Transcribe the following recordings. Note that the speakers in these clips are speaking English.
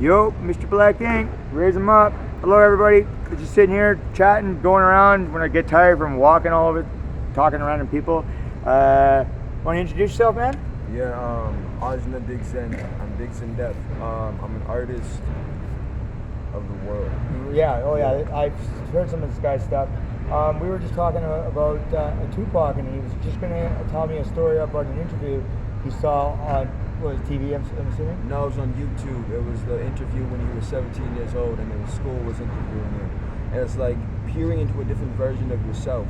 Yo, Mr. Black Ink, raise them up. Hello, everybody. We're just sitting here chatting, going around. When I get tired from walking all over, talking to random people. Want to introduce yourself, man? Yeah, Ajna Dixon. I'm Dixon Def. I'm an artist of the world. Yeah, oh yeah, I've heard some of this guy's stuff. We were just talking about Tupac, and he was just going to tell me a story about an interview he saw on, what was it, TV, I'm assuming? No, it was on YouTube. It was the interview when he was 17 years old, and the school was interviewing him. And it's like peering into a different version of yourself.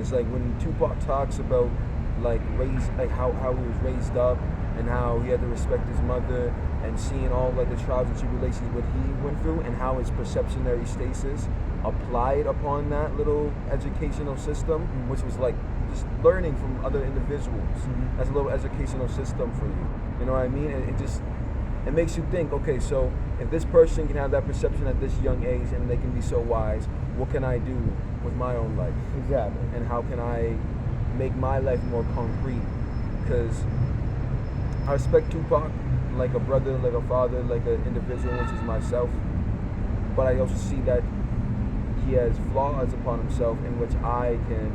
It's like when Tupac talks about like how he was raised up and how he had to respect his mother, and seeing all like the trials and tribulations what he went through, and how his perceptionary stasis applied upon that little educational system, which was like just learning from other individuals. That's a little educational system for you. You know what I mean? And it makes you think, okay, so if this person can have that perception at this young age and they can be so wise, what can I do with my own life? Exactly. And how can I make my life more concrete? Because I respect Tupac like a brother, like a father, like an individual, which is myself. But I also see that he has flaws upon himself in which I can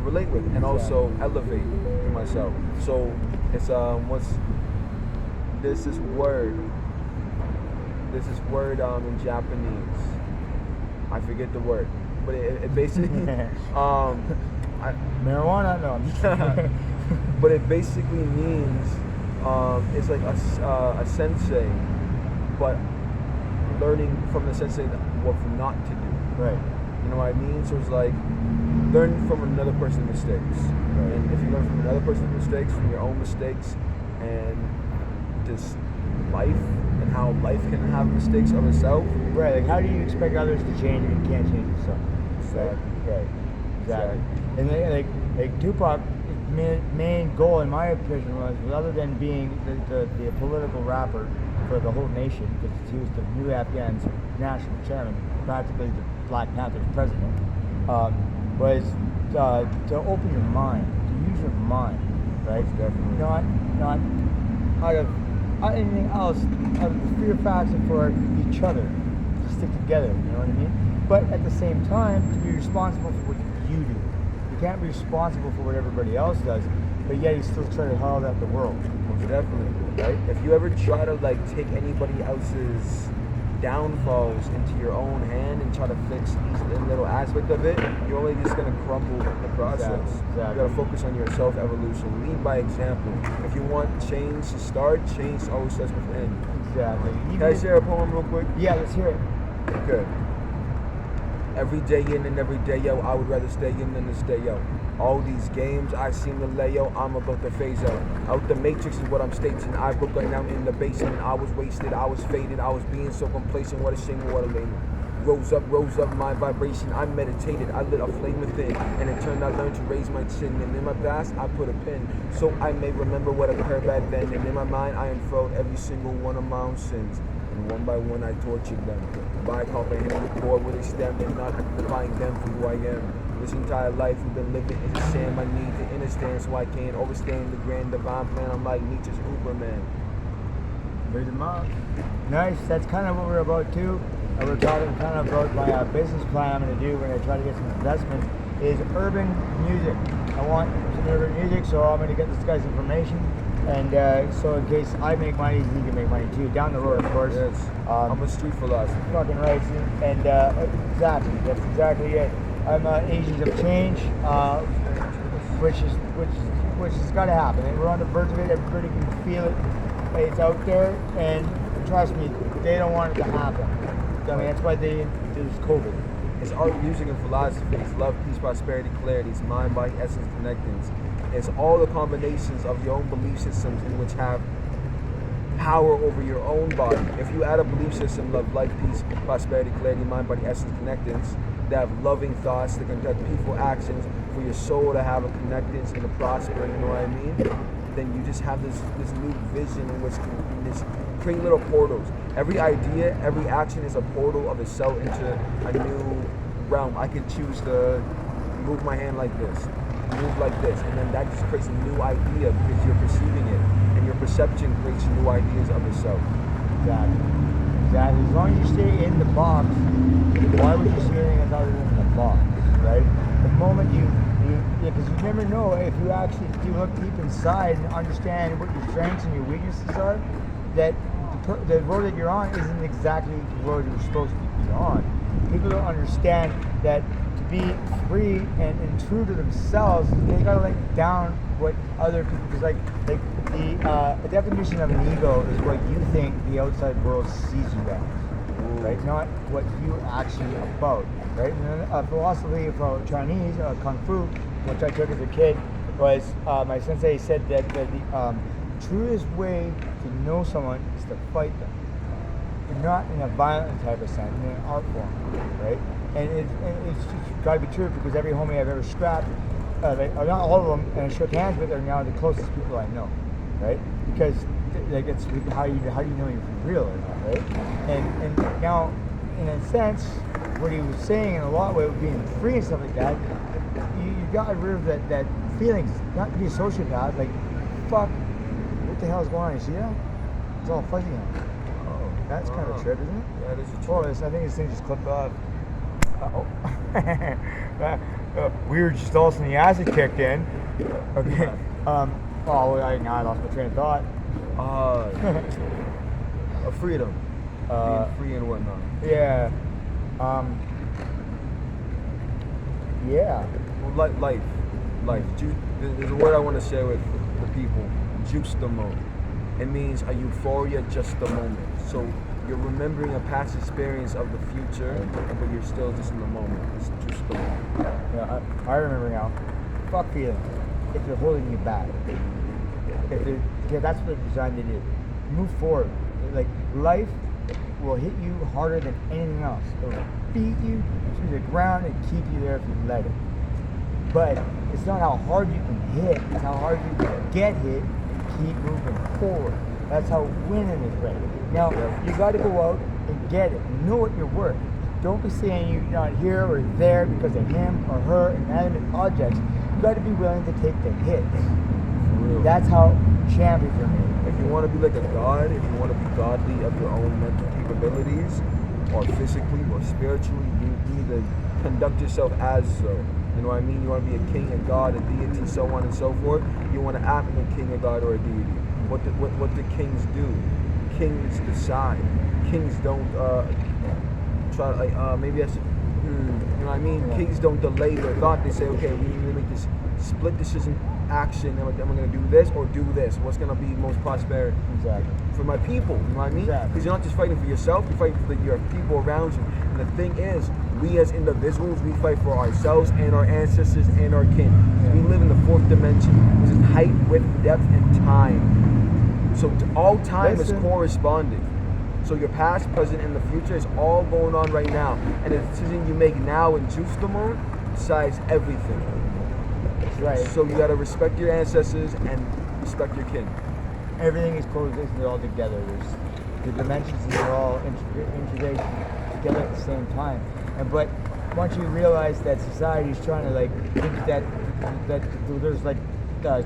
relate with, and also elevate in myself. So it's this word in Japanese. I forget the word, but it basically marijuana? No, I'm just kidding. But it basically means it's like a sensei, but learning from the sensei what not to do. Right. You know what I mean? So it's like learn from another person's mistakes. Right. And if you learn from another person's mistakes, from your own mistakes, and just life and how life can have mistakes of itself. Right. Like, how do you expect others to change if you can't change yourself? Exactly. Right. Exactly. And like Tupac, his main goal, in my opinion, was other than being the political rapper for the whole nation, because he was the New Afghan's national chairman, practically the Black Panther's president, was to open your mind, to use your mind, right? Definitely. Not out of anything else, out of the fear factor for each other, to stick together, you know what I mean? But at the same time, to be responsible for what you do. You can't be responsible for what everybody else does, but yet you still try to hold out the world. Most definitely, right? If you ever try to like take anybody else's downfalls into your own hand and try to fix each little aspect of it, you're only just gonna crumble in the process. Exactly. You gotta focus on your self-evolution. Lead by example. If you want change to start, change always starts within. Exactly. Can I share a poem real quick? Yeah, let's hear it. Okay. Every day in and every day out, I would rather stay in than to stay out. All these games I seem to lay out, I'm about to phase out. Out the matrix is what I'm stating. I broke right now in the basement. I was wasted, I was faded, I was being so complacent. What a shame, what a lame. Rose up my vibration. I meditated, I lit a flame within, and in turn I learned to raise my chin. And in my past, I put a pin, so I may remember what occurred back then. And in my mind, I unfurled every single one of my own sins. And one by one, I tortured them by comprehending the core where they stem, and not identifying them for who I am. This entire life we've been living is a sham. I need to understand so I can't overstand the grand divine plan. I'm like Nietzsche's Uberman. Raise them up. Nice. That's kind of what we're about too. We're talking kind of about my business plan I'm going to do when I try to get some investment is urban music. I want some urban music, so I'm going to get this guy's information. And so in case I make money, he can make money too. Down the road, of course. Yes. I'm a street philosopher. Fucking right. And exactly. That's exactly it. I'm Asians of Change, which has got to happen. And we're on the verge of it. Everybody can feel it. It's out there, and trust me, they don't want it to happen. I mean, that's why they introduced COVID. It's art, music, and philosophy. It's love, peace, prosperity, clarity. It's mind, body, essence, connectings. It's all the combinations of your own belief systems in which have power over your own body. If you add a belief system, love, life, peace, prosperity, clarity, mind, body, essence, connectings, that have loving thoughts, that conduct peaceful actions for your soul to have a connectance and to prosper, you know what I mean? Then you just have this new vision in which can just create little portals. Every idea, every action is a portal of itself into a new realm. I can choose to move my hand like this, move like this, and then that just creates a new idea because you're perceiving it, and your perception creates new ideas of itself. Exactly. Exactly. As long as you stay in the box, why would you see anything else other than the box, right? The moment because you never know if you actually do look deep inside and understand what your strengths and your weaknesses are, that the road that you're on isn't exactly the road you're supposed to be on. People don't understand that to be free and true to themselves, they gotta let down what other people, because like the definition of an ego is what you think the outside world sees you as, right? Not what you actually about, right? And then a philosophy from Chinese, Kung Fu, which I took as a kid, was my sensei said that the truest way to know someone is to fight them. Not in a violent type of sense, in an art form, right? And it's just got to be true, because every homie I've ever scrapped, not all of them, and I shook hands with, are now the closest people I know, right? Because like it's how do you know you're real or not, right? And now, in a sense, what he was saying in a lot of ways, being free and stuff like that, you got rid of that feelings, not to be a sociopath, like fuck, what the hell is going on? You see that? It's all fuzzy now. That's kind of a trip, isn't it? Yeah, it is a trip. Oh, I think this thing just clipped off. We were just all of a sudden the acid kicked in. Okay. Now I lost my train of thought. Freedom. Being free and whatnot. Yeah. Yeah. Well, life. There's a word I want to share with the people. Juxtamo. It means a euphoria, just a moment. So you're remembering a past experience of the future, but you're still just in the moment. It's just the moment. Yeah, I remember now. Fuck feelings. If they're holding you back. That's what they're designed to do. Move forward. Like, life will hit you harder than anything else. It will beat you to the ground and keep you there if you let it. But it's not how hard you can hit, it's how hard you can get hit and keep moving forward. That's how winning is played. Now, you got to go out and get it. Know what you're worth. Don't be saying you're not here or there because of him or her, inanimate objects. You got to be willing to take the hits. That's how champions are made. If you want to be like a god, if you want to be godly of your own mental capabilities, or physically or spiritually, you need to conduct yourself as so. You know what I mean? You want to be a king, a god, a deity, so on and so forth. You want to act like a king, a god, or a deity. What do kings do? Kings decide. Kings don't try maybe that's you know what I mean? Yeah. Kings don't delay their thought. They say, okay, we need to make this split decision action. Am I going to do this or do this? What's going to be most prosperous for my people? You know what I mean? Because you're not just fighting for yourself, you're fighting for your people around you. And the thing is, we as individuals, we fight for ourselves and our ancestors and our kin. We live in the fourth dimension, which is height, width, depth, and time. So all time is corresponding. So your past, present, and the future is all going on right now. And the decision you make now in Justamo decides everything. Right. So you gotta respect your ancestors and respect your kin. Everything is coexisting all together. There's the dimensions, and they're all integrated together at the same time. But once you realize that society is trying to like think that there's like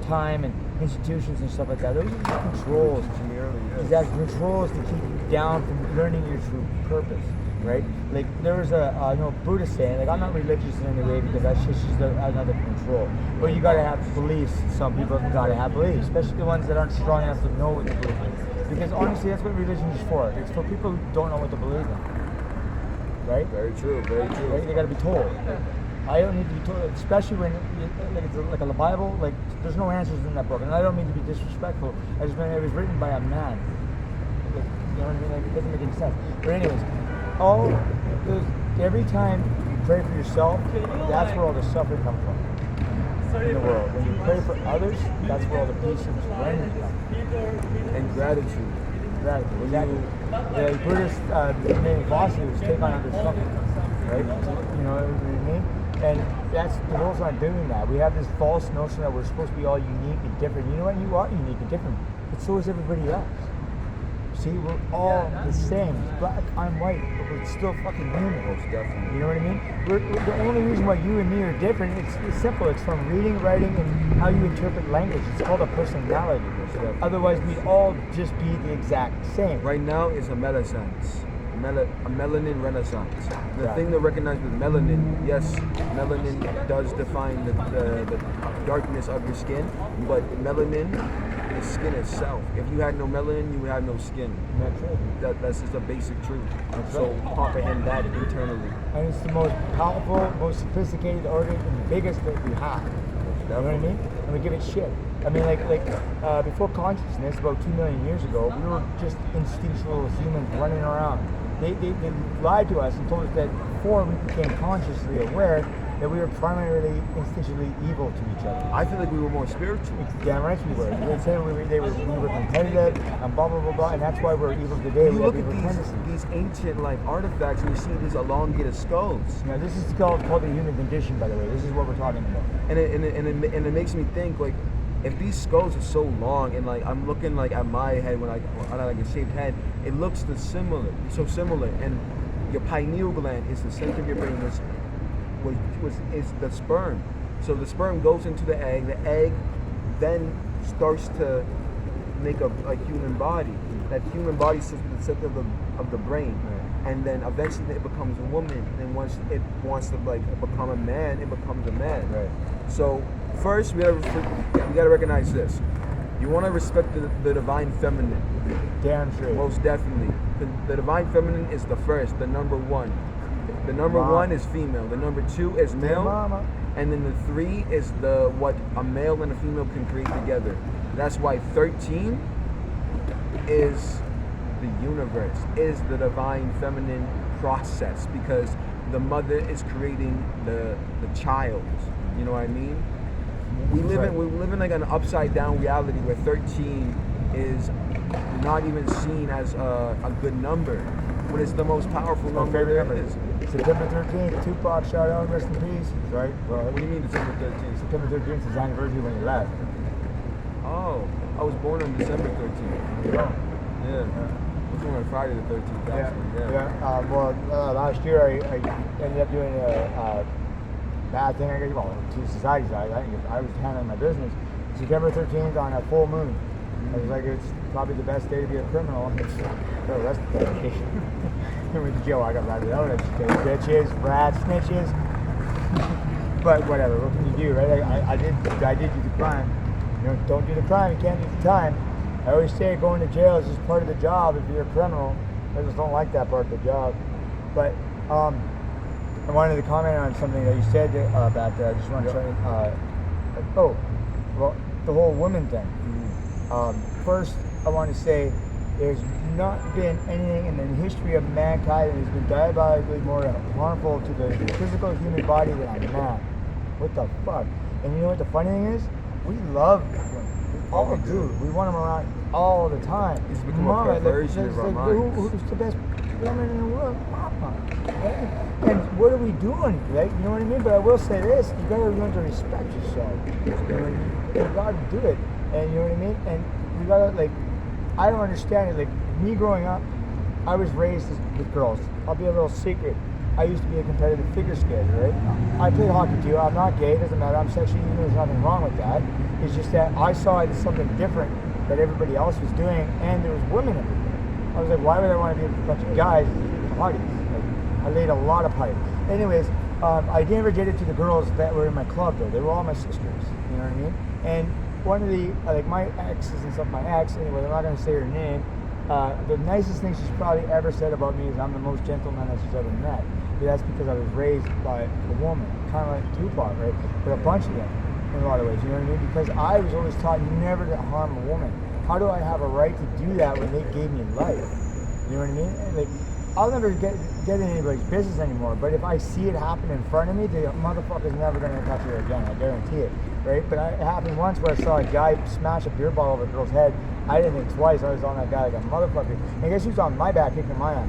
time and institutions and stuff like that, those are just controls. That's controls to keep you down from learning your true purpose. Right? Like there was a Buddhist saying, like I'm not religious in any way because that's just another control. But you gotta have beliefs. Some people gotta have beliefs, especially the ones that aren't strong enough to know what to believe in. Because honestly, that's what religion is for. It's for people who don't know what to believe in. Right? Very true. Very true. Right? They gotta be told. I don't need to be told, especially when it's like a Bible. Like there's no answers in that book, and I don't mean to be disrespectful. I just mean it was written by a man. Like, you know what I mean? Like it doesn't make any sense. But anyways. Every time you pray for yourself, that's where all the suffering comes from in the world. When you pray for others, that's where all the peace and serenity comes from. And gratitude. Exactly. The Buddhist main philosophy was take on others' suffering, right? You know what I mean? And the world's not doing that. We have this false notion that we're supposed to be all unique and different. You know what? You are unique and different, but so is everybody else. See, we're all the same. It's black, I'm white, but we're still fucking human. Most definitely. You know what I mean? The only reason why you and me are different, it's simple. It's from reading, writing, and how you interpret language. It's called a personality. Otherwise, we'd all just be the exact same. Right now is a melasence. A melanin renaissance. The Right. thing to recognize with melanin, yes, melanin does define the darkness of your skin, but melanin is skin itself. If you had no melanin, you would have no skin. That's it. That's just a basic truth. That's So right. comprehend that internally. And it's the most powerful, most sophisticated organ and the biggest that we have. You know what I mean? And we give it shit. I mean, before consciousness, about 2 million years ago, we were just instinctual humans running around. They lied to us and told us that before we became consciously aware, that we were primarily instinctually evil to each other. I feel like we were more spiritual. Damn right we were. They said we were competitive and blah blah blah blah, and that's why we're evil today. You We look have at evil tendencies. these ancient like artifacts and you see these elongated skulls. Now, this is called the human condition, by the way. This is what we're talking about. And it makes me think like if these skulls are so long and like I'm looking like at my head when I like a shaved head, it looks so similar. And your pineal gland is the center of your brain, is the sperm. So the sperm goes into the egg. The egg then starts to make a human body. That human body sits at the center of the brain. Right. And then eventually it becomes a woman. And once it wants to like become a man, it becomes a man. Right. So first we gotta recognize this. You want to respect the divine feminine. Damn straight. Most definitely. The divine feminine is the first, the number one. The number Mom. one is female. The number two is male. Mama. And then the three is what a male and a female can create together. That's why 13 is the universe, is the divine feminine process, because the mother is creating the child. You know what I mean? We live in like an upside down reality where 13 is not even seen as a good number, when it's the most powerful My number favorite there number is. September 13th, Tupac, shout out, rest in peace. Right? Well, What do you mean December 13th? September 13th is his anniversary when he left. Oh, I was born on December 13th. Oh. Yeah. Which one on Friday the 13th, actually. Yeah. Last year I ended up doing a bad thing. To society's eyes. I was handling my business. September 13th on a full moon. I was like, it's probably the best day to be a criminal. For the rest of the vacation. With the jail, I got ratted out. I just say bitches, rats, snitches. But whatever. What can you do, right? I did do the crime. You know, don't do the crime. You can't do the time. I always say going to jail is just part of the job if you're a criminal. I just don't like that part of the job. But I wanted to comment on something that you said back there. I just want to try. The whole women thing. First, I want to say there's not been anything in the history of mankind that has been diabolically more harmful to the physical human body than a man. What the fuck? And you know what the funny thing is? We love women. We all do. We want them around all the time. It's become a perversion of our minds. Who's the best woman in the world? Mama. Right? And what are we doing? Right? You know what I mean? But I will say this: you gotta learn to respect yourself. You know what I mean? You gotta do it. And you know what I mean? And you gotta I don't understand it. Like me growing up, I was raised with girls. I'll be a little secret. I used to be a competitive figure skater, right? I played hockey too. I'm not gay. It doesn't matter. I'm sexually even. There's nothing wrong with that. It's just that I saw it as something different that everybody else was doing, and there was women everywhere. I was like, why would I want to be a bunch of guys at parties? I laid a lot of pipe. Anyways, I never did it to the girls that were in my club though. They were all my sisters. You know what I mean? And one of the my exes and stuff. My ex, anyway. I'm not gonna say her name. The nicest thing she's probably ever said about me is I'm the most gentleman that she's ever met. But that's because I was raised by a woman, kind of like Tupac, right? But a bunch of them, in a lot of ways, you know what I mean? Because I was always taught never to harm a woman. How do I have a right to do that when they gave me life? You know what I mean? And I'll never get in anybody's business anymore, but if I see it happen in front of me, the motherfucker's never going to touch her again, I guarantee it, right? But it happened once where I saw a guy smash a beer bottle over a girl's head. I didn't think twice. I was on that guy like a motherfucker. And I guess he was on my back kicking my ass.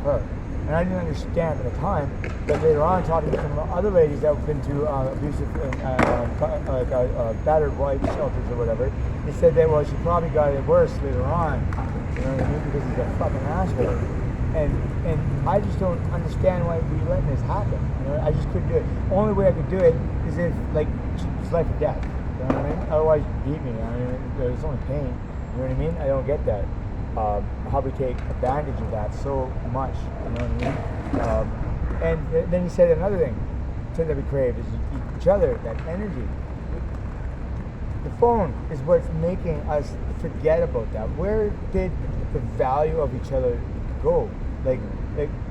Her. And I didn't understand at the time, but later on, talking to some other ladies that have been to abusive and battered wife shelters or whatever, they said that, well, she probably got it worse later on. You know what I mean? he's a fucking asshole. And I just don't understand why we're letting this happen. You know, I just couldn't do it. Only way I could do it is if like it's life or death. You know what I mean? Otherwise, you beat me. I mean, there's only pain. You know what I mean? I don't get that. How we take advantage of that so much. You know what I mean? And then he said another thing that we crave is each other, that energy. The phone is what's making us forget about that. Where did the value of each other go? Like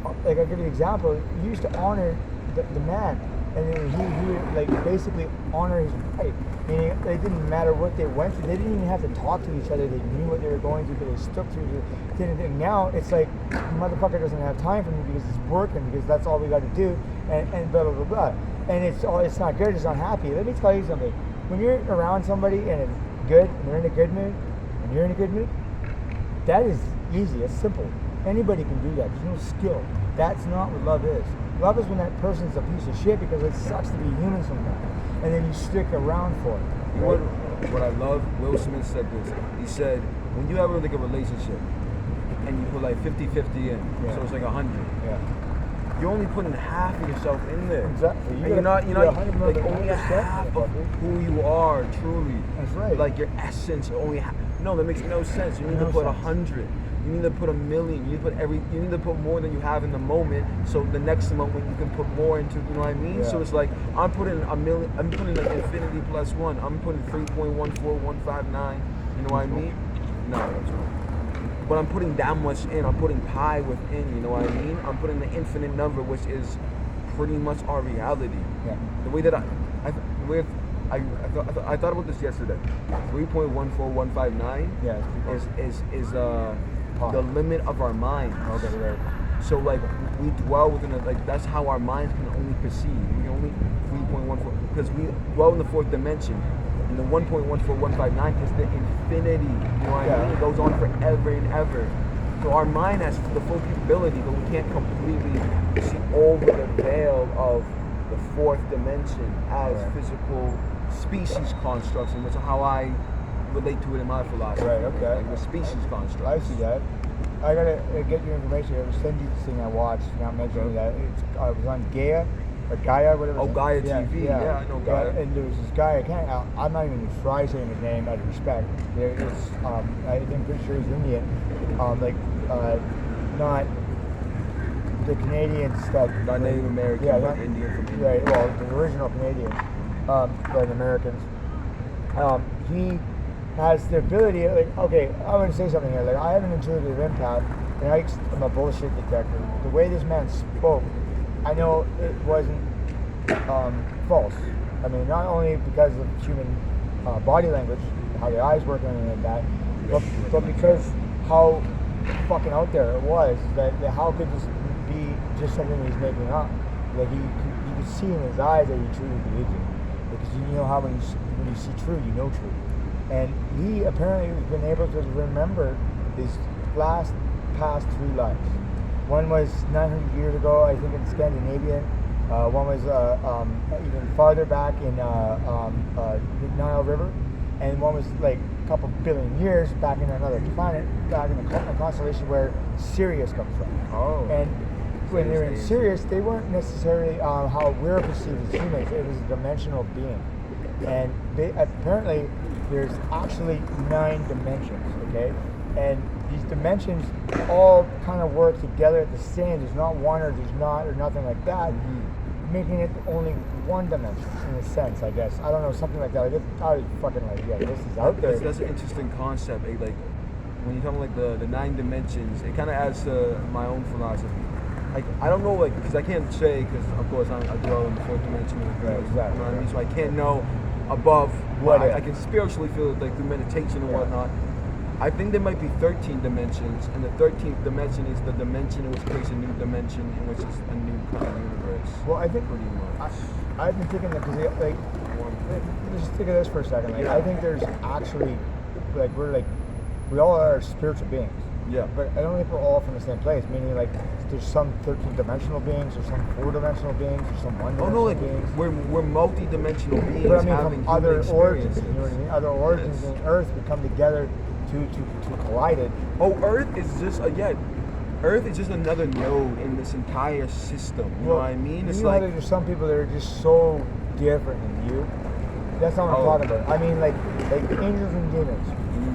I'll give you an example. You used to honor the man, and then he would like basically honor his wife. Meaning it didn't matter what they went through. They didn't even have to talk to each other. They knew what they were going through, but they stuck through the thing. Now it's like the motherfucker doesn't have time for me because it's working, because that's all we got to do, and blah blah blah blah. And it's not good. It's not happy. Let me tell you something. When you're around somebody and it's good, and they're in a good mood, and you're in a good mood, that is easy. It's simple. Anybody can do that. There's no skill. That's not what love is. Love is when that person's a piece of shit because it sucks to be human sometimes. And then you stick around for it. You know what I love? Will Smith said this. He said, when you have like a relationship and you put like 50-50 in, so it's like 100. Yeah. You're only putting half of yourself in there. Exactly. And you're not like only half of who you are truly. That's right. Like your essence only no, that makes no sense. You need to put 100. You need to put 1,000,000. You need to put you need to put more than you have in the moment. So the next moment you can put more into. You know what I mean? Yeah. So it's like I'm putting 1,000,000. I'm putting like infinity plus one. I'm putting 3.14159. You know what I mean? No, that's wrong. But I'm putting that much in. I'm putting pi within. You know what I mean? I'm putting the infinite number, which is pretty much our reality. Yeah. The way that I thought about this yesterday. 3.14159 is the limit of our minds. Okay, right. So like we dwell within it, like that's how our minds can only perceive. We can only 3.14 because we dwell in the fourth dimension. And the 1.14159 is the infinity. You know what I mean? It goes on forever and ever. So our mind has the full capability, but we can't completely see over the veil of the fourth dimension as physical species constructs, and that's how I relate to it in my philosophy. Right, okay. Like the species construct. I see that. I gotta get your information. I will send you this thing I watched. Not mentioning that it was on Gaia, whatever. Oh, Gaia TV. Yeah, I know Gaia. And there was this guy. I'm not even try saying his name out of respect. I'm pretty sure he's Indian. Not the Canadians that. Not Native American, but Indian from India. Right. Well, the original Canadians, but Americans. He has the ability. Like, okay, I'm gonna say something here. Like, I have an intuitive empath, and I'm a bullshit detector. The way this man spoke, I know it wasn't false. I mean, not only because of human body language, how the eyes work and everything like that, but because how fucking out there it was. That how could this be just something he's making up? Like you could see in his eyes that he truly believed it. Because you know how when you see truth, you know truth. And he apparently has been able to remember his past 3 lives. One was 900 years ago, I think in Scandinavia. One was even farther back in the Nile River. And one was like a couple billion years back in another planet, back in a constellation where Sirius comes from. Oh. And when they were in Sirius, they weren't necessarily how we're perceived as humans. It was a dimensional being. And apparently there's actually 9 dimensions, okay? And these dimensions all kind of work together at the same. There's not one or there's not or nothing like that, making it only one dimension in a sense, I guess. I don't know, something like that. I was fucking like, yeah, this is out there. That's an interesting concept. Like when you're talking like the 9 dimensions, it kind of adds to my own philosophy. Like I don't know, like because I can't say, because of course I dwell in the 4th dimension. Right, exactly. You know what I mean? So I can't know above what I can spiritually feel like through meditation and whatnot. I think there might be 13 dimensions, and the 13th dimension is the dimension in which creates a new dimension, in which is a new kind of universe. Well, I think pretty much. I've been thinking that because like, just think of this for a second. Like, I think there's actually like we all are spiritual beings. Yeah. But I don't think we're all from the same place. Meaning like there's some 13-dimensional beings, or some 4-dimensional beings, or some 1-dimensional beings. We're multi-dimensional beings. But I mean, having from other origins, experiences. you know what I mean? Other origins in Earth, we come together two collided. Oh, Earth is just Earth is just another node in this entire system. You know what I mean? It's you know like how there's some people that are just so different than you. That's not what I'm talking about. I mean, like angels and demons.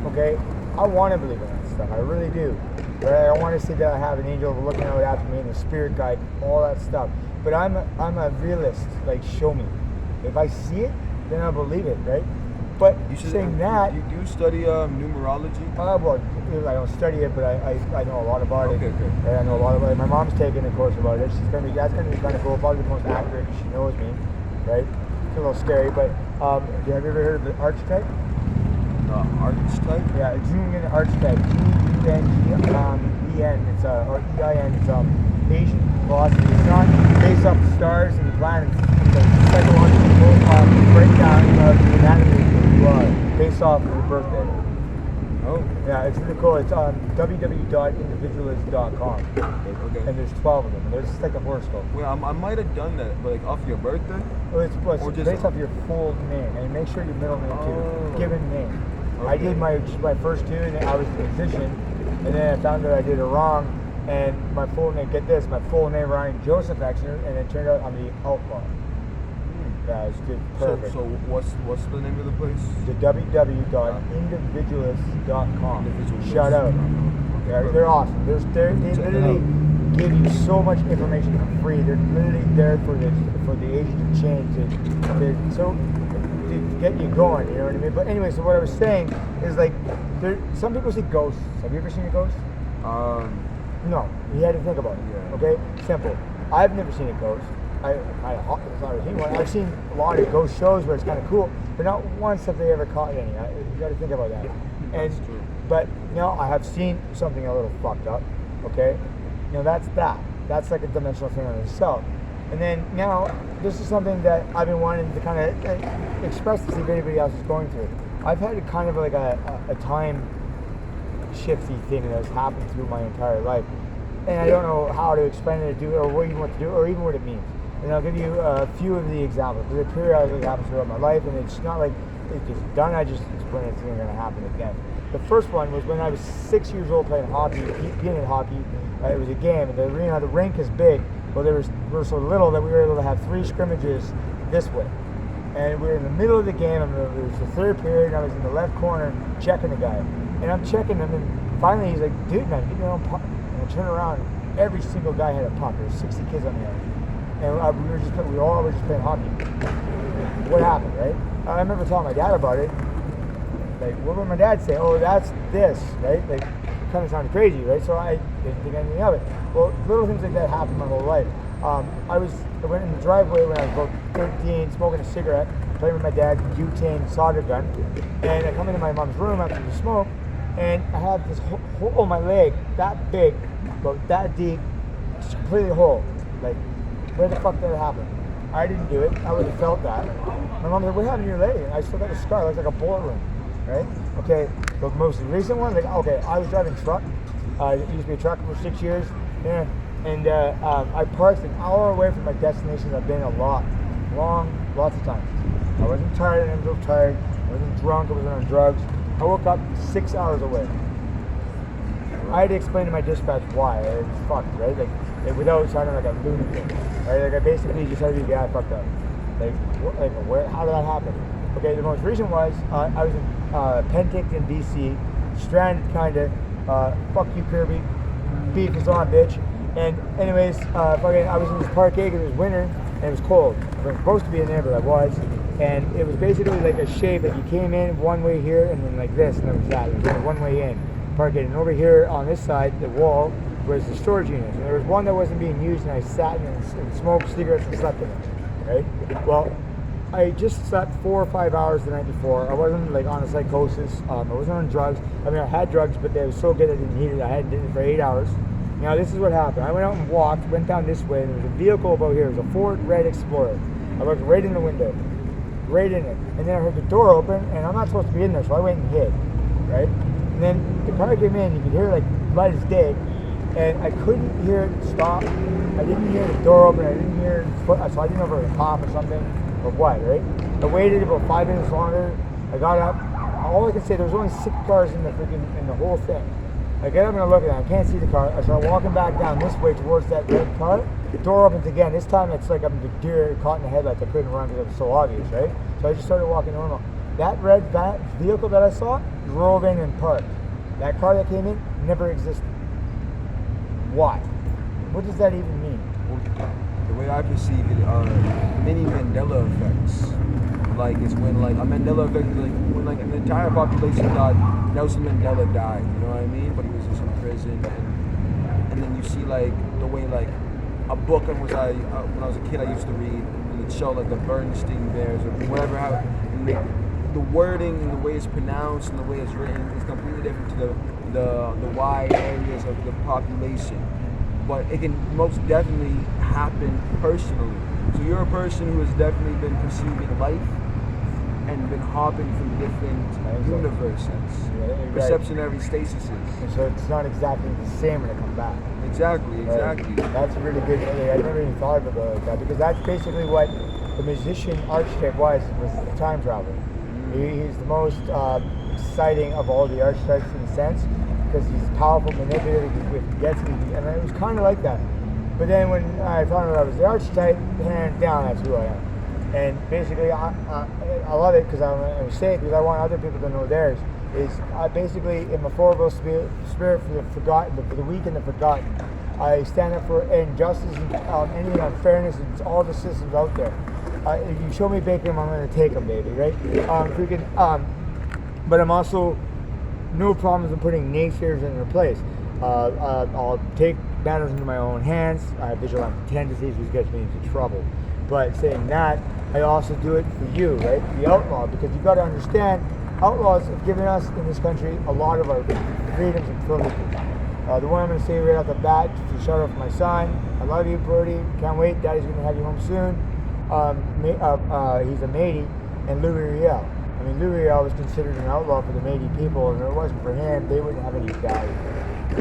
Okay, I want to believe in that stuff. I really do. But I don't want to say that I have an angel looking out after me and a spirit guide, all that stuff. But I'm a realist. Like, show me. If I see it, then I'll believe it, right? But you should, saying that, you do study numerology. well, I don't study it, but I know a lot about it. Okay, good. And I know a lot about it. My mom's taking a course about it. That's gonna be kind of cool. Probably the most accurate. She knows me, right? It's a little scary, but have you ever heard of the archetype? Archetype? Yeah, Jungian archetype. G-U-N-G-E-N. It's or E-I-N. It's Asian philosophy. It's not based off the stars and the planets. It's a psychological breakdown of the anatomy of who you are, based off of your birthday. Oh. Yeah, it's really cool. It's on www.individualist.com. Okay. And there's 12 of them. There's just like a horoscope. Well, I might have done that, but like off your birthday? Well, it's Or just based off your full name, and make sure your middle name too. Given name. Okay. I did my first two, and I was a musician, and then I found out I did it wrong, and my full name, get this, my full name Ryan Joseph Exner, and it turned out I'm the outlaw. Yeah, it's good. Perfect. So what's the name of the place? The www.individualist.com. Individualist. Shout out. Yeah, they're awesome. They literally give you so much information for free. They're literally there for the agent of change to get you going. You know what I mean? But anyway, so what I was saying is like, some people see ghosts. Have you ever seen a ghost? No. You had to think about it. Yeah. Okay. Simple. I've never seen a ghost. I've seen one. I've seen a lot of ghost shows where it's kind of cool, but not once have they ever caught any. You got to think about that. That's true. But I have seen something a little fucked up. Okay, that's that. That's like a dimensional thing on itself. And then now this is something that I've been wanting to kind of express to see if anybody else is going through. I've had kind of like a time shifty thing that's happened through my entire life, and I don't know how to explain it, or do it, or what to do, or even what it means. And I'll give you a few of the examples. Because it periodically happens throughout my life, and it's not like it's just done. I just explain it's going to happen again. The first one was when I was 6 years old playing hockey, peanut hockey. It was a game, and the rink is big. Well, we were so little that we were able to have 3 scrimmages this way. And we were in the middle of the game, and it was the third period, and I was in the left corner checking the guy. And I'm checking him, and finally he's like, "Dude, man, get your own puck." And I turn around, and every single guy had a puck. There were 60 kids on the ice. And we all were just playing hockey. What happened, right? I remember telling my dad about it. Like, what would my dad say? Oh, that's this, right? Like, it kind of sounded crazy, right? So I didn't think anything of it. Well, little things like that happened my whole life. I went in the driveway when I was about 13, smoking a cigarette, playing with my dad's butane solder gun. And I come into my mom's room after the smoke, and I have this hole in my leg, that big, about that deep, just completely whole. Like, where the fuck did it happen? I didn't do it. I would have felt that. My mom said, "What happened to your leg?" And I still got a scar. It looks like a bullet wound, right? Okay, the most recent one, I was driving a truck. I used to be a trucker for 6 years. Yeah. And I parked an hour away from my destination. I've been lots of times. I wasn't tired. I wasn't tired. I wasn't drunk. I wasn't on drugs. I woke up 6 hours away. I had to explain to my dispatch why. It was fucked, right? Like without sounding like a lunatic, right? Like I basically just had to be fucked up. Where? How did that happen? Okay, the most recent was I was in Penticton, BC, stranded kinda. Fuck you, Kirby. Beef is on, bitch. And anyways, I was in this parkade because it was winter and it was cold. I was supposed to be in there, but I was. And it was basically like a shape that you came in one way here and then like this, and that was that. It was only one way in. Parkade. And over here on this side, the wall, was the storage units. And there was one that wasn't being used, and I sat in it and smoked cigarettes and slept in it. Right? Well, I just slept 4 or 5 hours the night before. I wasn't like on a psychosis. I wasn't on drugs. I mean, I had drugs, but they were so good I didn't need it. I had it for 8 hours. Now this is what happened. I went out and walked, went down this way, and there was a vehicle about here. It was a Ford Red Explorer. I looked right in the window, right in it, and then I heard the door open, and I'm not supposed to be in there, so I went and hid, right? And then the car came in. You could hear it like light as day, and I couldn't hear it stop. I didn't hear the door open. I didn't hear it, so I didn't know if it was a pop or something or what, right? I waited about 5 minutes longer. I got up, all I can say, there was only 6 cars in the whole thing. I get up and I look at it, I can't see the car. I start walking back down this way towards that red car. The door opens again. This time it's like I'm the deer caught in the headlights. I couldn't run because it was so obvious, right? So I just started walking normal. That red vehicle that I saw drove in and parked. That car that came in never existed. Why? What does that even mean? Well, the way I perceive it are many Mandela effects. Like it's when like a Mandela effect is like when like an entire population died, Nelson Mandela died, you know what I mean? But he was just in prison, and then you see like the way like a book when I was a kid I used to read, and it showed like the Bernstein Bears or whatever, how the wording and the way it's pronounced and the way it's written is completely different to the wide areas of the population. But it can most definitely happen personally. So you're a person who has definitely been perceiving life and been hopping through different universes, perceptionary stasises. And so it's not exactly the same when it comes back. Exactly. That's really good. I never even thought about it like that, because that's basically what the musician archetype was the time traveler. He's the most exciting of all the archetypes in a sense, because he's powerful, manipulative, he gets it, and it was kind of like that. But then when I found out I was the archetype, hands down, that's who I am. And basically, I love it because I'm saying, because I want other people to know theirs. Is I basically am a forward spirit for the forgotten, for the weak and the forgotten. I stand up for injustice and anything unfairness and all the systems out there. If you show me bacon, I'm going to take them, baby, right? But I'm also no problems in putting naysayers in their place. I'll take matters into my own hands. I have vigilante tendencies, which gets me into trouble. But saying that, I also do it for you, right? The outlaw, because you've got to understand, outlaws have given us in this country a lot of our freedoms and privileges. The one I'm going to say right off the bat, to shout out for my son, I love you, Birdie. Can't wait. Daddy's going to have you home soon. He's a Métis, and Louis Riel. I mean, Louis Riel was considered an outlaw for the Métis people, and if it wasn't for him, they wouldn't have any value,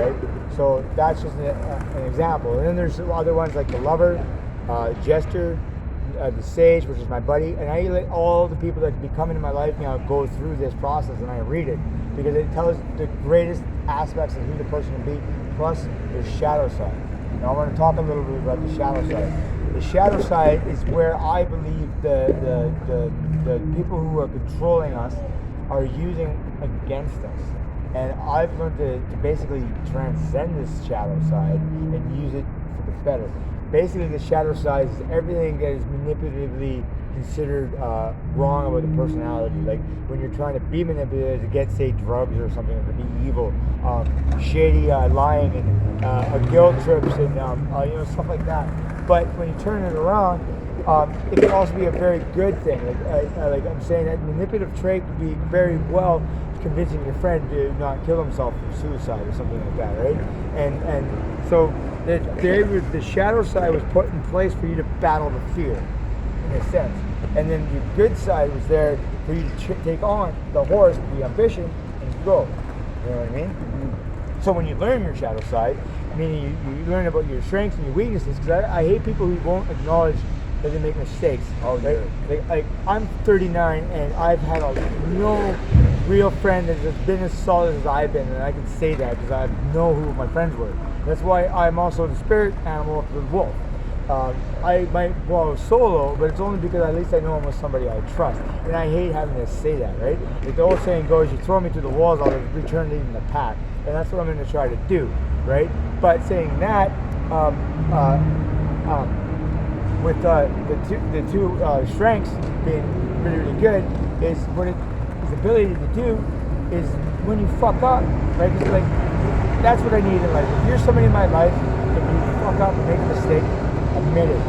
right? So that's just an example. And then there's other ones like the Lover, Jester, the Sage, which is my buddy, and I let all the people that be coming in my life now go through this process, and I read it because it tells the greatest aspects of who the person can be, plus their shadow side. Now I want to talk a little bit about the shadow side. The shadow side is where I believe the people who are controlling us are using against us. And I've learned to basically transcend this shadow side and use it for the better. Basically, the shadow side is everything that is manipulatively considered wrong about the personality. Like when you're trying to be manipulated to get, say, drugs or something, to be evil, shady lying, and guilt trips, and stuff like that. But when you turn it around, it can also be a very good thing. Like I'm saying, that manipulative trait could be very well convincing your friend to not kill himself from suicide or something like that, right? And so the shadow side was put in place for you to battle the fear, in a sense. And then the good side was there for you to take on the horse, the ambition, and go. You know what I mean? Mm-hmm. So when you learn your shadow side, meaning you learn about your strengths and your weaknesses, because I hate people who won't acknowledge that they make mistakes. Oh, yeah. Like I'm 39 and I've had no real friend that has been as solid as I've been, and I can say that because I know who my friends were. That's why I'm also the spirit animal of the wolf. I might go solo, but it's only because at least I know I'm with somebody I trust. And I hate having to say that, right? Like the old saying goes, you throw me to the walls, I'll return to the pack. And that's what I'm going to try to do, right? But saying that, with the two strengths being really, really good, is what his ability to do is when you fuck up, right? It's like, that's what I need in life. If you're somebody in my life and you fuck up and make a mistake, admit it. You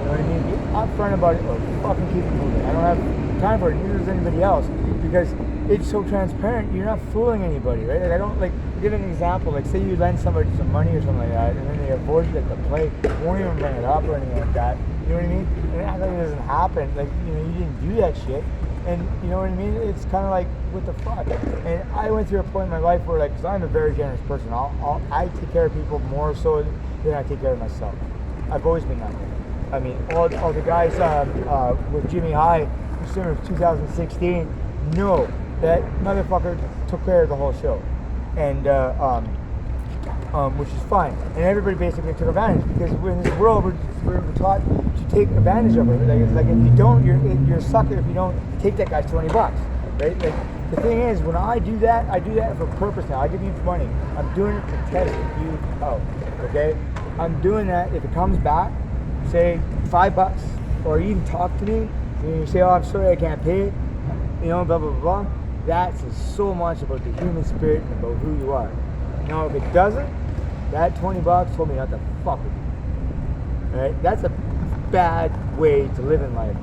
know what I mean? Be upfront about it or fucking keep it moving. I don't have time for it, neither does anybody else, because it's so transparent. You're not fooling anybody, right? Like I don't give an example. Like say you lend somebody some money or something like that, and then they avoid it at the play, won't even bring it up or anything like that. You know what I mean? And it act like it doesn't happen. Like you didn't do that shit. And you know what I mean? It's kind of like, what the fuck? And I went through a point in my life where, because I'm a very generous person, I take care of people more so than I take care of myself. I've always been that way. I mean, all the guys with Jimmy High, December of 2016, know that motherfucker took care of the whole show, and which is fine. And everybody basically took advantage because in this world we're taught to take advantage of it. Like it's like if you don't, you're a sucker if you don't take that guy's $20, right? Like the thing is, when I do that for purpose now. I give you money. I'm doing it to test you out. Okay? I'm doing that. If it comes back, say $5, or you even talk to me, and you say, "Oh, I'm sorry, I can't pay it," you know, blah blah blah. Blah. That says so much about the human spirit and about who you are. Now, if it doesn't, that $20 told me not to fuck with you. Right? That's a bad way to live in life.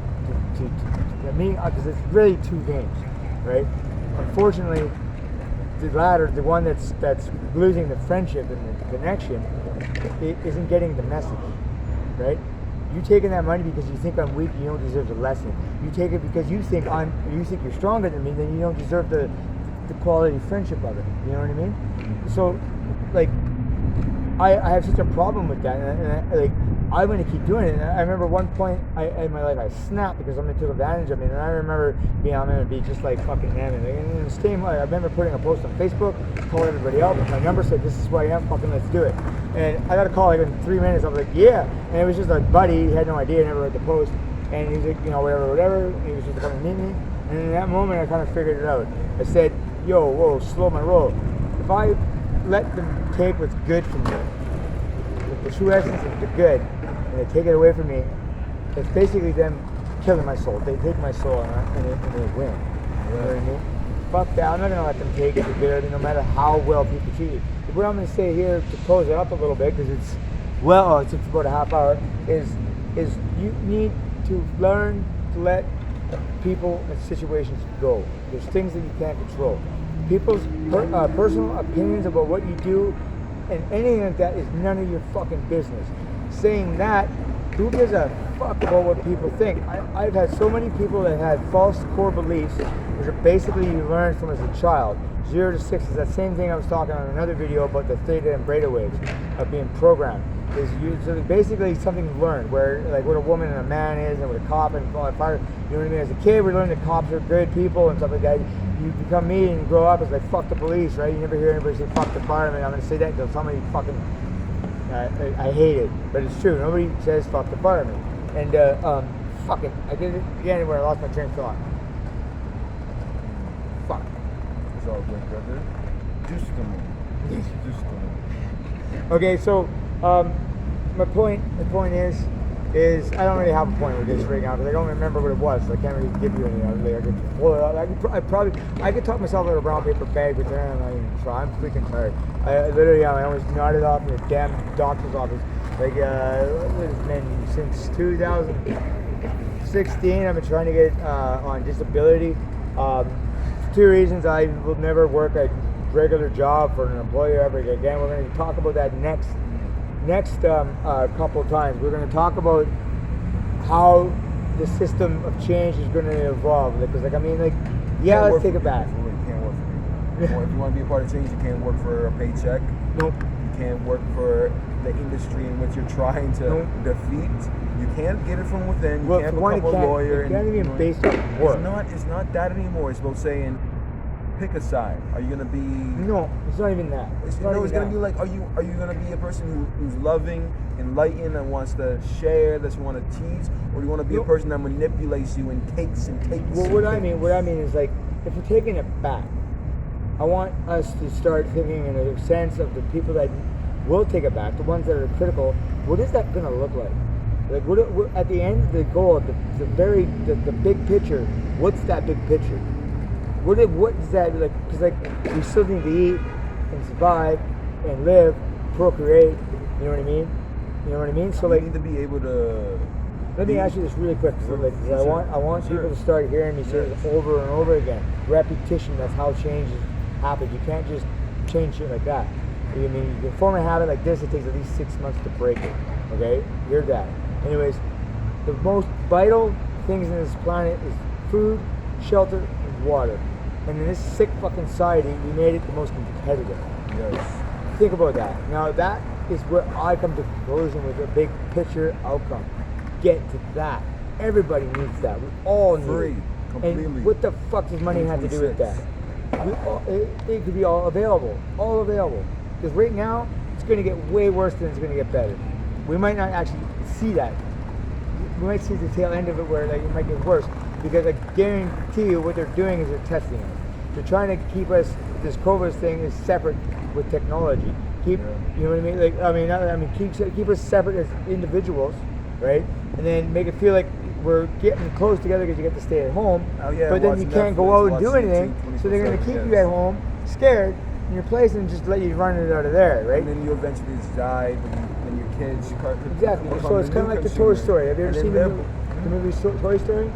I mean, because it's really two games, right? Unfortunately, the latter, the one that's losing the friendship and the connection, it isn't getting the message, right? You taking that money because you think I'm weak, you don't deserve the lesson. You take it because you think you're stronger than me, then you don't deserve the quality friendship of it. You know what I mean? So, like, I have such a problem with that, and I'm going to keep doing it. And I remember one point in my life I snapped because somebody took advantage of me, and I remember I'm going to be just like fucking them. And in the same way, I remember putting a post on Facebook, calling everybody out. My number said, "This is who I am. Fucking let's do it." And I got a call like in 3 minutes. I was like, "Yeah," and it was just a buddy. He had no idea. Never read the post, and he was like, whatever. And he was just coming to meet me. And in that moment, I kind of figured it out. I said, "Yo, whoa, slow my roll. If I let them take what's good from me, the true essence of the good, and they take it away from me, it's basically them killing my soul. They take my soul and they win." You know what I mean? Fuck that. I'm not gonna let them take it, the good, no matter how well people treat you. What I'm gonna say here to close it up a little bit, because it's about a half hour, is you need to learn to let people and situations go. There's things that you can't control. People's personal opinions about what you do and anything like that is none of your fucking business. Saying that, who gives a fuck about what people think? I've had so many people that had false core beliefs, which are basically you learn from as a child. 0 to 6 is that same thing I was talking on another video about the theta and beta waves of being programmed. So basically something you learn, where like what a woman and a man is, and what a cop and fire. You know what I mean? As a kid, we learned that cops are good people and stuff like that. You become me and you grow up as like fuck the police, right? You never hear anybody say fuck the fireman. I'm gonna say that until somebody fucking. I hate it, but it's true. Nobody says fuck the fireman. And fuck it. I did it again where I lost my train of thought. Fuck. It's all good, brother. Just a minute. Just a minute. Okay, so my point is I don't really have a point with this right now because I don't remember what it was. So I can't really give you any. I could pull it out. I could talk myself out of a brown paper bag, but then I'm not even trying. I'm freaking tired. I literally I almost nodded off in a damn doctor's office. Like it's been since 2016. I've been trying to get on disability. For 2 reasons. I will never work a regular job for an employer ever again. We're going to talk about that next couple of times. We're going to talk about how the system of change is going to evolve. Because let's take it back. You can't work for me. If you want to be a part of change, you can't work for a paycheck. Nope. You can't work for the industry in which you're trying to defeat. You can't get it from within. You can't become a lawyer. It can't even be based on work. It's not that anymore. It's about saying, pick a side. Are you gonna be? No, it's not even that. It's gonna be like, are you gonna be a person who's loving, enlightened, and wants to share, that want to teach, or do you want to be a person that manipulates you and takes and takes? Well, what I mean is like, if we're taking it back, I want us to start thinking in a sense of the people that will take it back, the ones that are critical. What is that gonna look like? Like, what at the end of the goal, the big picture? What's that big picture? What is that like? Because we still need to eat and survive and live, procreate. You know what I mean? So you need to be able to. Let me ask you this really quick. So I want people to start hearing me say this over and over again. Repetition. That's how change happens. You can't just change shit like that. I mean, you can form a habit like this. It takes at least 6 months to break it. Okay, hear that. Anyways, the most vital things in this planet is food, shelter, and water. And in this sick fucking society, we made it the most competitive. Yes. Think about that. Now that is where I come to conclusion with a big picture outcome. Get to that. Everybody needs that. We all need free. it. Completely. And what the fuck does money have to do with that? It could be all available. Because right now, it's going to get way worse than it's going to get better. We might not actually see that. We might see the tail end of it where like, it might get worse. Because I guarantee you what they're doing is they're testing us. They're trying to keep us, this COVID thing is separate with technology. You know what I mean? Keep us separate as individuals, right? And then make it feel like we're getting close together because you get to stay at home. But then you can't go out and do anything, so they're going to keep you at home, scared, in your place, and just let you run it out of there, right? And then you eventually die, and your kids. Exactly. So it's kind of like the Toy Story. Have you ever seen the movie Toy Story?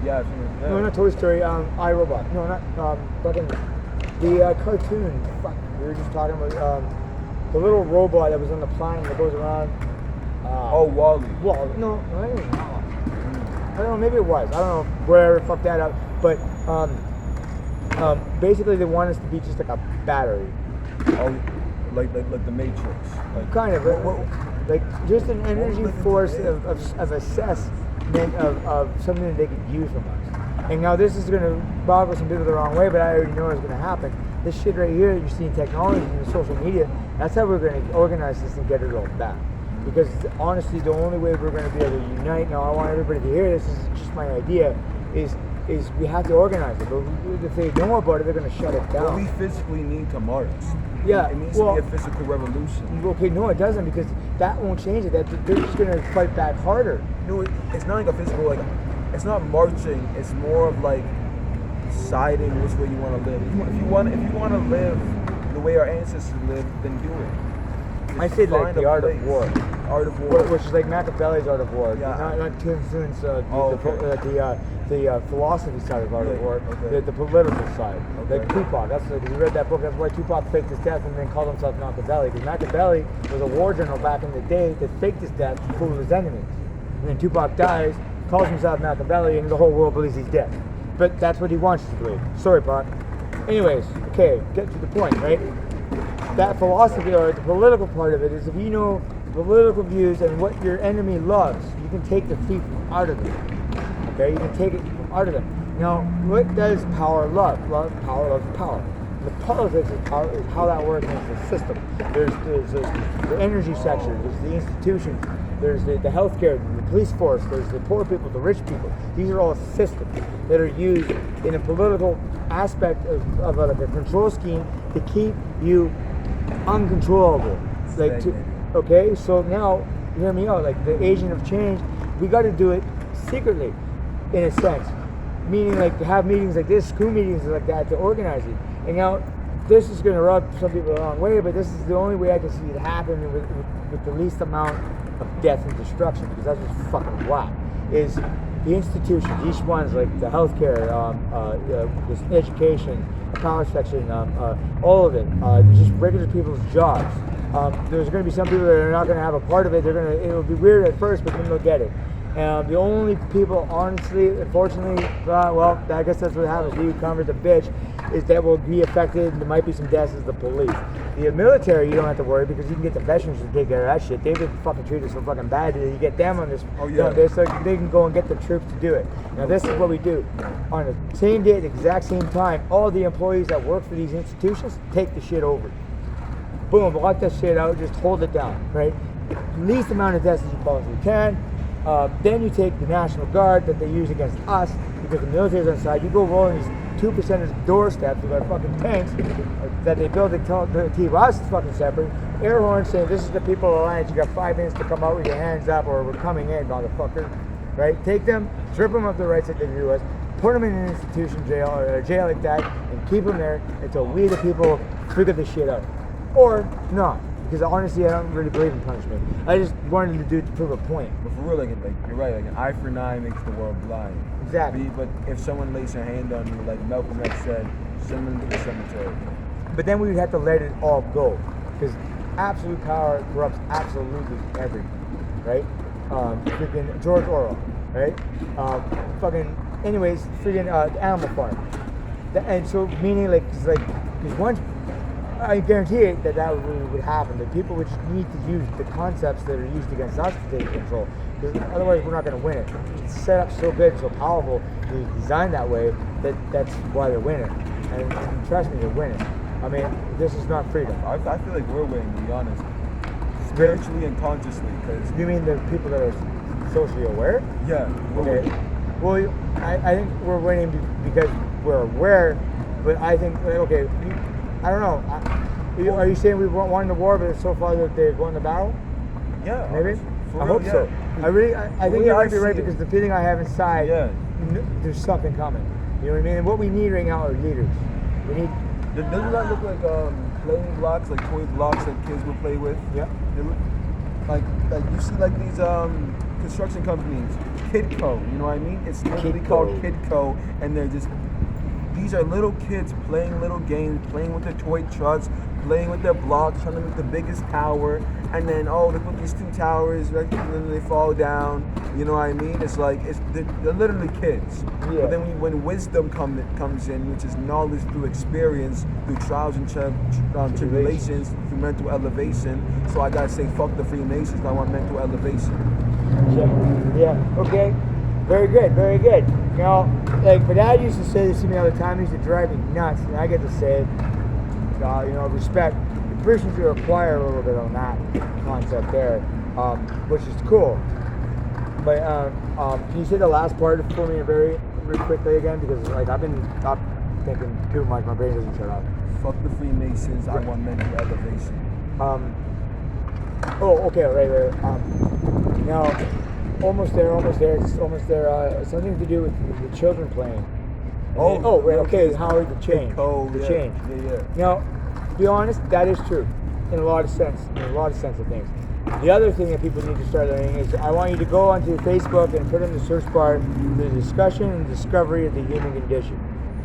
Yeah. No, not Toy Story. iRobot. No, not fucking the cartoon. Fuck. We were just talking about the little robot that was on the planet that goes around. Wall-E. Wall. No, I don't know. I don't know. Maybe it was. I don't know. Whatever. Fuck that up. But basically, they want us to be just like a battery. Oh, like the Matrix. Like, kind of. Like just an energy force of assessment of something that they could use from us. And now this is going to boggle some people the wrong way, but I already know it's going to happen. This shit right here that you're seeing, technology and the social media, that's how we're going to organize this and get it all back. Because honestly, the only way we're going to be able to unite, now I want everybody to hear this is just my idea, is we have to organize it. But if they know about it, they're going to shut it down. Well, we physically need to march. Yeah, it needs to be a physical revolution. Okay, no, it doesn't, because that won't change it. They're just going to fight back harder. No, it's not like a physical, like, it's not marching. It's more of like deciding which way you want to live. If you want to live the way our ancestors lived, then do it. I say like the art of war. Art of war, which is like Machiavelli's art of war. Yeah. Not to influence the philosophy side of art of war, okay. the political side. Okay. Like Tupac. That's like, if you read that book, that's why Tupac faked his death and then called himself Machiavelli. Because Machiavelli was a war general back in the day that faked his death to fool his enemies. And then Tupac dies, calls himself Machiavelli, and the whole world believes he's dead. But that's what he wants to believe. Sorry, Pac. Anyways, okay, get to the point, right? That philosophy or the political part of it is if you know political views and what your enemy loves, you can take the thief out of them. Okay, you can take it out of them. Now, what does power love? Well, power loves power. The politics of power is how that works in the system. There's the energy sector, there's the institutions, there's the healthcare, the police force, there's the poor people, the rich people. These are all systems that are used in a political aspect of like a control scheme to keep you uncontrollable. Okay, so now hear me out. Like the agent of change, we got to do it secretly, in a sense. Meaning, like to have meetings like this, school meetings like that, to organize it. And now, this is going to rub some people the wrong way, but this is the only way I can see it happen with the least amount of death and destruction, because that's just fucking whack. Is the institutions, each one's like the healthcare, this education, power section, all of it, just regular people's jobs. There's going to be some people that are not going to have a part of it. It'll be weird at first, but then they'll get it. The only people, honestly, unfortunately, well, I guess that's what happens. You come as a bitch, is that will be affected. There might be some deaths as the police. The military, you don't have to worry because you can get the veterans to take care of that shit. They've been fucking treated so fucking bad that you get them on this. Oh yeah. So they can go and get the troops to do it. Now this is what we do. On the same day, at the exact same time, all the employees that work for these institutions take the shit over. Boom, lock that shit out. Just hold it down, right? Least amount of deaths as you possibly can. Then you take the National Guard that they use against us because the military's on side. You go rolling these 2% doorsteps with our fucking tanks that they build to keep us fucking separate. Air horns saying, this is the people of the Alliance. You got 5 minutes to come out with your hands up or we're coming in, motherfucker. Right? Take them, strip them of the rights that they do us, put them in an institution jail or a jail like that, and keep them there until we, the people, figure this shit out. Or not. Because honestly, I don't really believe in punishment. I just wanted to do it to prove a point. But for real, like you're right. Like an eye for an eye makes the world blind. Exactly. But if someone lays a hand on you, like Malcolm X said, send them to the cemetery. But then we would have to let it all go, because absolute power corrupts absolutely everything, right? Freaking George Orwell, right? Anyways, freaking Animal Farm. And so meaning like, because once I guarantee it that really would happen. That people would need to use the concepts that are used against us to take control. Because otherwise, we're not going to win it. It's set up so good, so powerful, it's designed that way that's why they're winning. And trust me, they're winning. I mean, this is not freedom. I feel like we're winning, to be honest. Spiritually and consciously, because... You mean the people that are socially aware? Yeah. Okay. Well, I think we're winning because we're aware, but I think, okay, I don't know. Are you saying we won the war, but so far that they've won the battle? Yeah. Maybe? For I real, hope yeah. so. I think you might be right because the feeling I have inside, Yeah. There's something coming. You know what I mean? And what we need right now are leaders. We need... Doesn't that look like playing blocks, like toy blocks that kids will play with? Yeah. They look like you see like these construction companies, Kidco. You know what I mean? It's literally called Kidco, and these are little kids playing little games, playing with their toy trucks, playing with their blocks, trying to make the biggest tower, and then they put these 2 towers, right, and then they fall down. You know what I mean? It's like they're literally kids. Yeah. But then when wisdom comes in, which is knowledge through experience, through trials and tribulations, through mental elevation. So I gotta say, fuck the Freemasons. I want mental elevation. Yeah. Okay. Very good. Very good. You know, like my dad used to say this to me all the time. He used to drive me nuts, and I get to say it. You know, respect. The person should acquire a little bit on that concept there, which is cool. But can you say the last part for me very quickly again? Because like I've been thinking too much. My brain doesn't shut off. Fuck the Freemasons. I want mental elevation. Okay. Right. Now, almost there. It's almost there. Something to do with the children playing. Right. Okay. How the change? The change. Yeah. Now, to be honest, that is true in a lot of sense. Of things. The other thing that people need to start learning is I want you to go onto Facebook and put in the search bar the discussion and discovery of the human condition.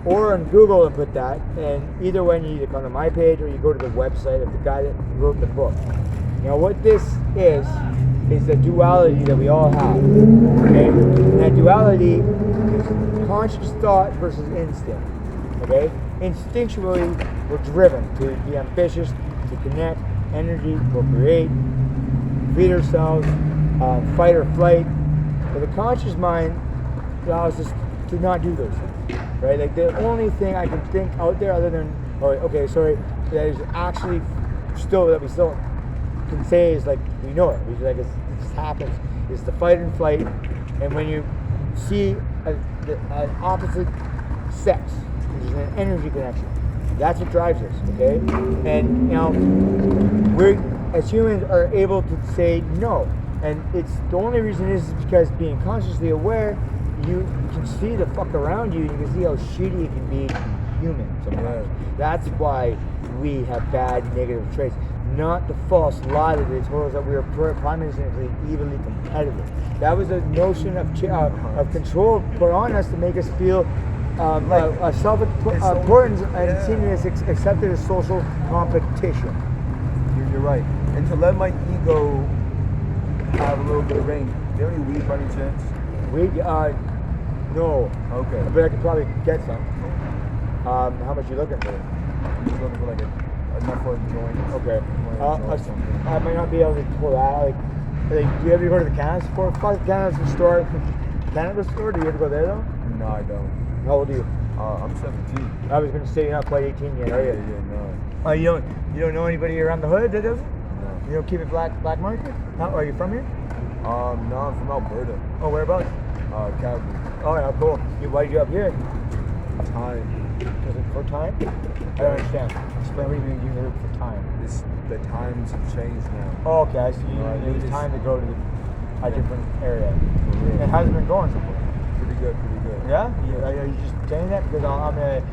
Or on Google and put that, and either one you either come to my page or you go to the website of the guy that wrote the book. Now what this is the duality that we all have. Okay? And that duality is conscious thought versus instinct. Okay? Instinctually, we're driven to be ambitious, to connect, energy, procreate, feed ourselves, fight or flight. But the conscious mind allows us to not do those things, right? Like the only thing I can think out there other than, that is actually that we still can say is like we know it. It just happens. It's the fight and flight, and when you see an opposite sex, which is an energy connection, that's what drives us. Okay, and you know we as humans are able to say no, and it's the only reason is because being consciously aware, you can see the fuck around you. You can see how shitty it can be human sometimes. That's why we have bad negative traits. Not the false lie that they told us that we were primarily evenly competitive. That was a notion of control put on us to make us feel self-importance and seen as accepted as social competition. You're right. And to let my ego have a little bit of reign. Do you have any weed by any chance? Weed? No. Okay. But I could probably get some. How much you looking for? I'm just looking for like enough for a joint. Okay. I might not be able to pull that. Do you ever go to the cannabis store? Cannabis store? Cannabis store? Do you ever go there though? No, I don't. How old are you? I'm 17. I was going to say you're not quite 18 yet, are you? Yeah, no. You don't know anybody around the hood that does it? No. You don't keep it black market? Are you from here? No, I'm from Alberta. Oh, whereabouts? Calgary. Oh, yeah, cool. Why did you up here? Time. Is it for time? I don't understand. Explain what you mean you here for time. The times have changed now. Oh, okay, I see. It's time to go to a different area. And how's it been going so far? Pretty good. Yeah? Are you just saying that because I'm